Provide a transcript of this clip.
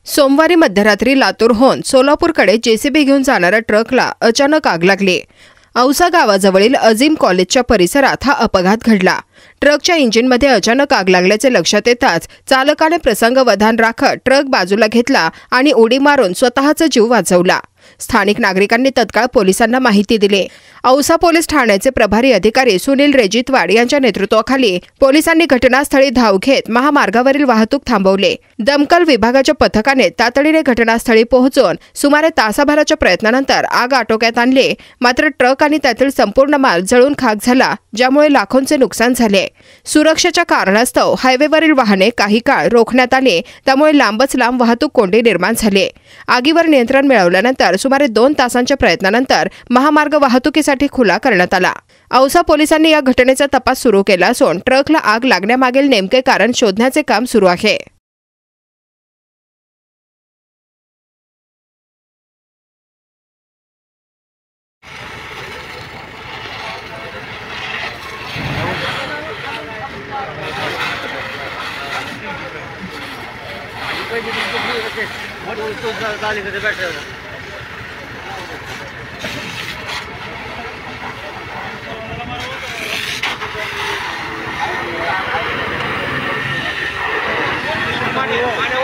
सोमवारी मध्यरात्री लातूरहून सोलापूरकडे जेसीबी घेऊन जाणाऱ्या ट्रकला अचानक आग लागली। औसा गावाजवळील अजीम कॉलेजच्या परिसरात हा अपघात घडला। ट्रकच्या इंजिनमध्ये अचानक आग लागल्याचे लक्षात येताच चालकाने प्रसंगवधान राखत ट्रक बाजूला घेतला आणि उडी मारून स्वतःचा जीव वाचवला। स्थानिक नागरिकांनी तत्काळ पोलिसांना माहिती दिली। औसा पोलीस ठाण्याचे प्रभारी अधिकारी सुनील रेजितवाड यांच्या नेतृत्वाखाली पोलिसांनी घटनास्थळी धाव घेत महामार्गावरील वाहतूक थांबवले। दमकल विभागाच्या पथकाने तातडीने घटनास्थळी पोहोचून सुमारे तासाभराच्या प्रयत्नानंतर आग आटोक्यात आणली। मात्र ट्रक आणि त्यातील संपूर्ण माल जळून खाक झाला, ज्यामुळे लाखोंचे नुकसान झाले। सुरक्षेच्या कारणास्तव हायवेवरील वाहने काही काळ रोखण्यात आली, त्यामुळे लांबच लांब वाहतूक कोंडी निर्माण झाली। आगीवर नियंत्रण मिळवल्यानंतर सुमारे 2 तासांच्या प्रयत्नानंतर महामार्ग वाहतुकीसाठी खुला करण्यात आला। औसा पोलिसांनी या घटनेचा तपास सुरू केला असून ट्रकला आग लागण्यामागील नेमके कारण शोधण्याचे काम सुरू आहे। मान्यवर